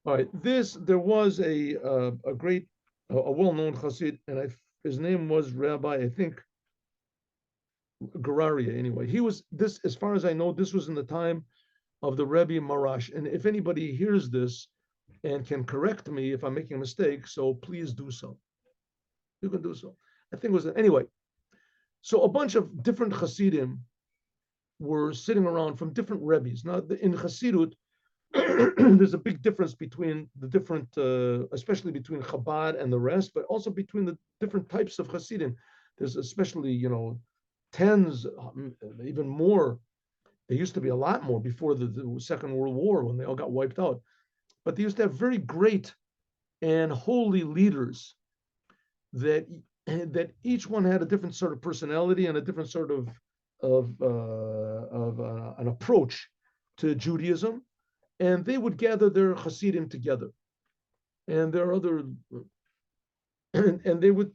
All right, there was a great, a well-known Chassid, and his name was Rabbi, I think, Gararia. Anyway, he was this, as far as I know, this was in the time of the Rebbe Marash. And if anybody hears this and can correct me if I'm making a mistake, so please do so. You can do so. I think it was anyway. So a bunch of different Hasidim were sitting around from different Rebbes. Now in Hasidut, there's a big difference between the different, especially between Chabad and the rest, but also between the different types of Hasidim. There's especially, tens, even more. There used to be a lot more before the Second World War when they all got wiped out. But they used to have very great and holy leaders that each one had a different sort of personality and a different sort of an approach to Judaism, and they would gather their Hasidim together, and there are other, and they would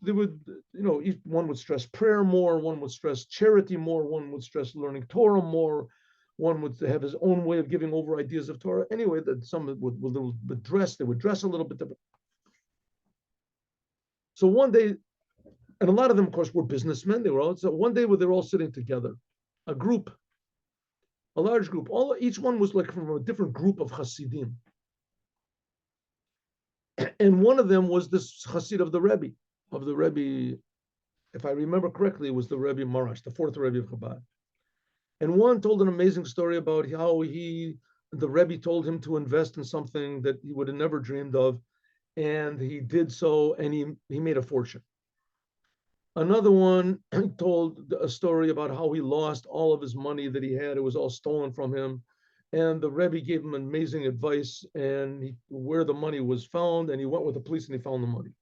each one would stress prayer more, one would stress charity more, one would stress learning Torah more, one would have his own way of giving over ideas of Torah. Anyway, that some would dress, they would dress a little bit different. So one day, and a lot of them, of course, were businessmen. They were all, so one day they're all sitting together, a group, a large group. Each one was like from a different group of Hasidim. And one of them was this Hasid of the Rebbe, if I remember correctly, it was the Rebbe Marash, the fourth Rebbe of Chabad. And one told an amazing story about how the Rebbe told him to invest in something that he would have never dreamed of, and he did so, and he made a fortune. Another one told a story about how he lost all of his money that he had. It was all stolen from him. And the Rebbe gave him amazing advice and where the money was found, and he went with the police and he found the money.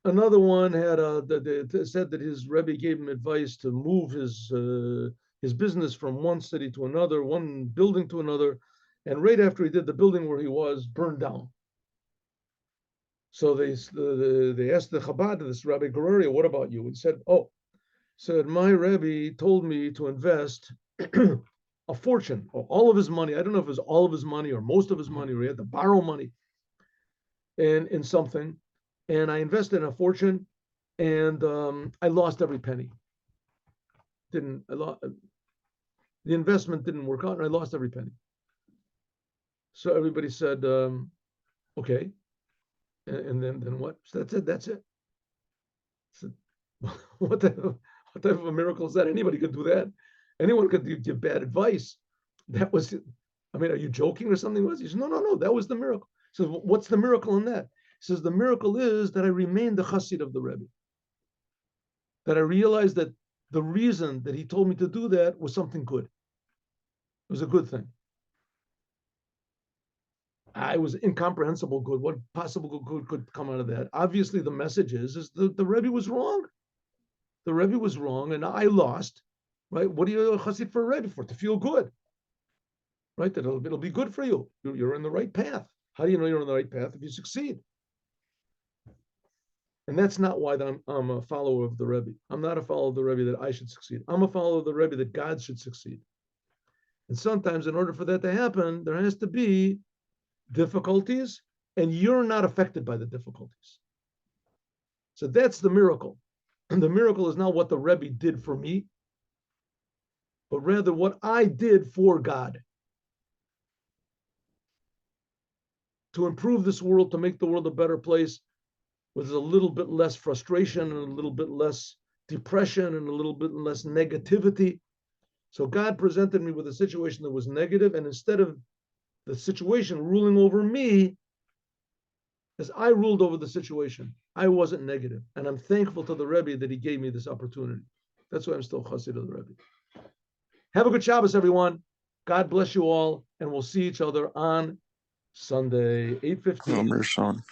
Another one had said that his Rebbe gave him advice to move his business from one city to another, one building to another, and right after he did, the building where he was burned down. So they asked the Chabad, this Rabbi Gararia, what about you? He said, my Rebbe told me to invest a fortune, or all of his money. I don't know if it was all of his money or most of his money, or he had to borrow money in something. And I invested in a fortune, and I lost every penny. The investment didn't work out, and I lost every penny. So everybody said, okay. And then what? So that's it. So, what type of a miracle is that? Anybody could do that. Anyone could give bad advice. That was, are you joking or something? He says, no, that was the miracle. So what's the miracle in that? He says, the miracle is that I remained the chassid of the Rebbe. That I realized that the reason that he told me to do that was something good. It was a good thing. It was incomprehensible good. What possible good could come out of that? Obviously, the message is the Rebbe was wrong. The Rebbe was wrong, and I lost. Right? What are you a chassid for a Rebbe for? To feel good. Right? That it'll be good for you. You're in the right path. How do you know you're on the right path? If you succeed. And that's not why I'm a follower of the Rebbe. I'm not a follower of the Rebbe that I should succeed. I'm a follower of the Rebbe that God should succeed. And sometimes, in order for that to happen, there has to be difficulties, and you're not affected by the difficulties. So that's the miracle. And the miracle is not what the Rebbe did for me, but rather what I did for God. To improve this world, to make the world a better place, with a little bit less frustration and a little bit less depression and a little bit less negativity. So God presented me with a situation that was negative, and instead of the situation ruling over me, as I ruled over the situation, I wasn't negative. And I'm thankful to the Rebbe that he gave me this opportunity. That's why I'm still chassid of the Rebbe. Have a good Shabbos, everyone. God bless you all, and we'll see each other on Sunday, 8:15.